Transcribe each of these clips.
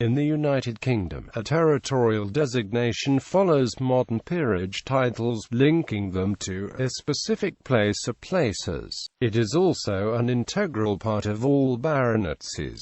In the United Kingdom, a territorial designation follows modern peerage titles, linking them to a specific place or places. It is also an integral part of all baronetcies.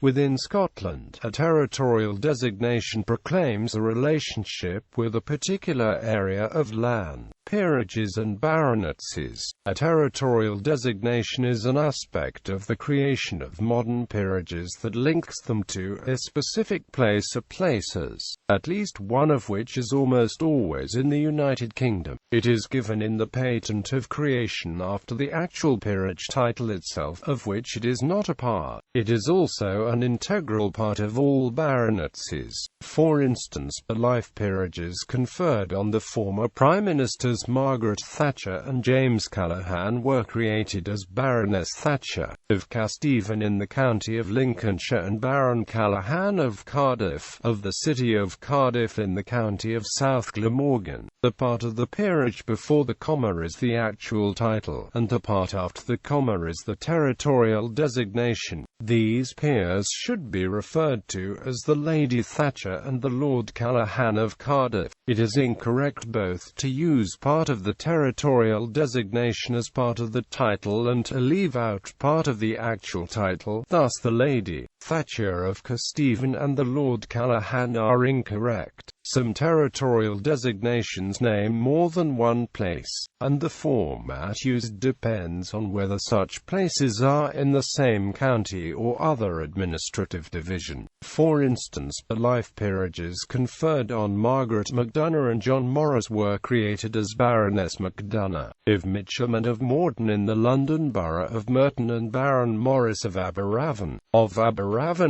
Within Scotland, a territorial designation proclaims a relationship with a particular area of land. Peerages and baronetcies. A territorial designation is an aspect of the creation of modern peerages that links them to a specific place or places, at least one of which is almost always in the United Kingdom. It is given in the patent of creation after the actual peerage title itself, of which it is not a part. It is also an integral part of all baronetcies. For instance, the life peerages conferred on the former Prime Ministers Margaret Thatcher and James Callaghan were created as Baroness Thatcher of Casteven in the county of Lincolnshire and Baron Callaghan of Cardiff, of the city of Cardiff in the county of South Glamorgan. The part of the peerage before the comma is the actual title, and the part after the comma is the territorial designation. These peers should be referred to as the Lady Thatcher and the Lord Callaghan of Cardiff. It is incorrect both to use part of the territorial designation as part of the title and to leave out part of the actual title. Thus the Lady Thatcher of Casteven and the Lord Callaghan are incorrect. Some territorial designations name more than one place, and the format used depends on whether such places are in the same county or other administrative division. For instance, the life peerages conferred on Margaret MacDonagh and John Morris were created as Baroness MacDonagh of Mitcham and of Morton in the London Borough of Merton, and Baron Morris of Aberavon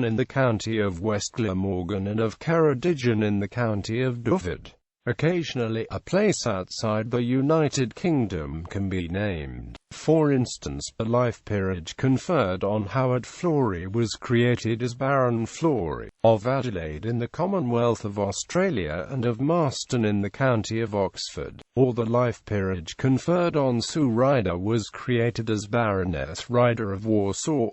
in the county of West Glamorgan and of Ceredigion in the county of Dyfed. Occasionally, a place outside the United Kingdom can be named. For instance, the life peerage conferred on Howard Florey was created as Baron Florey of Adelaide in the Commonwealth of Australia and of Marston in the county of Oxford. Or the life peerage conferred on Sue Ryder was created as Baroness Ryder of Warsaw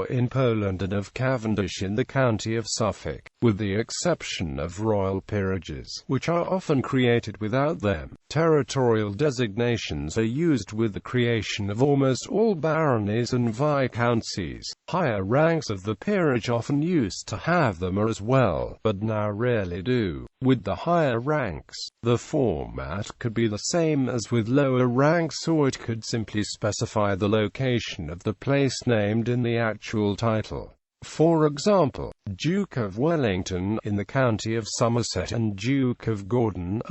in Poland and of Cavendish in the county of Suffolk, with the exception of royal peerages, which are often created without them. Territorial designations are used with the creation of almost all baronies and viscountcies. Higher ranks of the peerage often used to have them as well, but now rarely do. With the higher ranks, the format could be the same as with lower ranks, or it could simply specify the location of the place named in the actual title. For example, Duke of Wellington in the county of Somerset and Duke of Gordon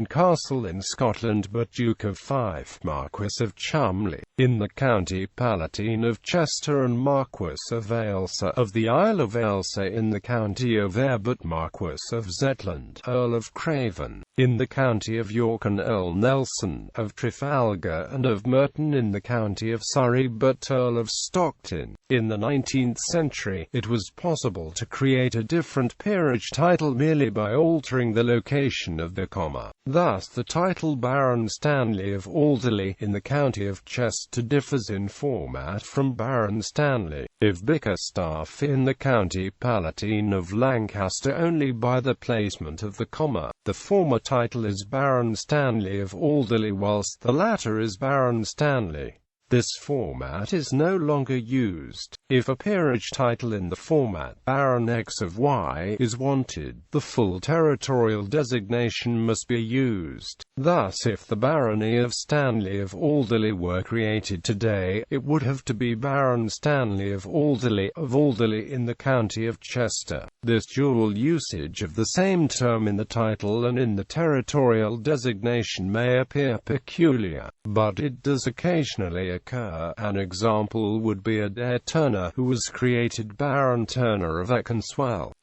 Castle in Scotland, but Duke of Fife, Marquess of Cholmondeley in the county Palatine of Chester, and Marquess of Ailsa of the Isle of Ailsa in the county of Ayr, but Marquess of Zetland, Earl of Craven in the county of York, and Earl Nelson of Trafalgar and of Merton in the county of Surrey, but Earl of Stockton. In the 19th century, it was possible to create a different peerage title merely by altering the location of the comma. Thus, the title Baron Stanley of Alderley in the county of Chester differs in format from Baron Stanley of Bickerstaffe in the county Palatine of Lancaster only by the placement of the comma. The former title is Baron Stanley of Alderley, whilst the latter is Baron Stanley. This format is no longer used. If a peerage title in the format Baron X of Y is wanted, the full territorial designation must be used. Thus, if the barony of Stanley of Alderley were created today, it would have to be Baron Stanley of Alderley in the county of Chester. This dual usage of the same term in the title and in the territorial designation may appear peculiar, but it does occasionally occur. An example would be Adair Turner, who was created Baron Turner of Eccleswell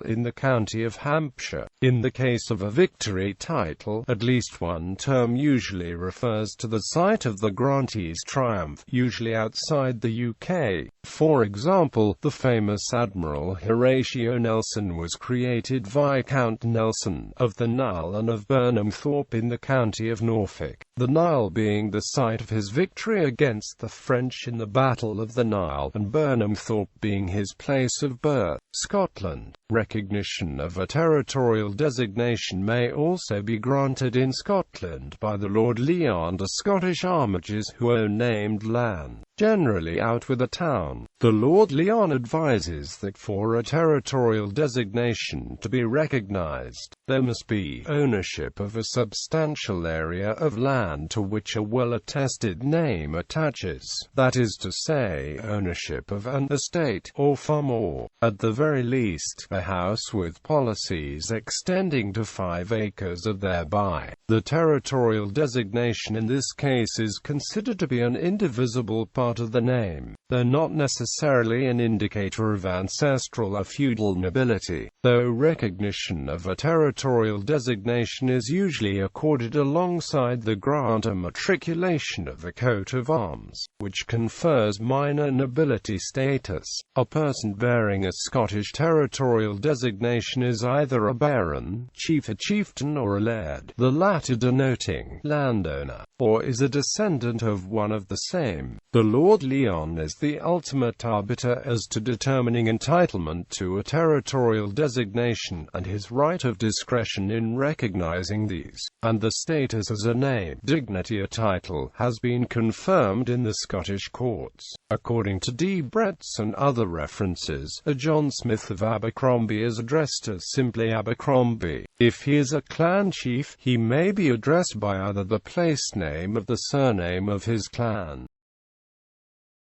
in the county of Hampshire. In the case of a victory title, at least one term usually refers to the site of the grantee's triumph, usually outside the UK. For example, the famous Admiral Horatio Nelson was created Viscount Nelson of the Nile and of Burnham Thorpe in the county of Norfolk, the Nile being the site of his victory against the French in the Battle of the Nile. Burnisle, and Burnhamthorpe being his place of birth. Scotland. Recognition of a territorial designation may also be granted in Scotland by the Lord Leon to Scottish armigers who own named land, generally out with a town. The Lord Leon advises that for a territorial designation to be recognised, there must be ownership of a substantial area of land to which a well-attested name attaches, that is to say, ownership of an estate, or farm, or, at the very least, a house with policies extending to 5 acres or thereby. The territorial designation in this case is considered to be an indivisible part of the name, though not necessarily an indicator of ancestral or feudal nobility, though recognition of a territorial designation is usually accorded alongside the grant or matriculation of a coat of arms, which confers minor nobility status. A person bearing a Scottish territorial designation is either a baron, chief, a chieftain, or a laird, the latter denoting landowner, or is a descendant of one of the same. The Lord Leon is the ultimate arbiter as to determining entitlement to a territorial designation, and his right of discretion in recognizing these, and the status as a name, dignity or title, has been confirmed in the Scottish courts. According to D. Bretts and other references, a John Smith of Abercrombie is addressed as simply Abercrombie. If he is a clan chief, he may be addressed by either the place name or the surname of his clan.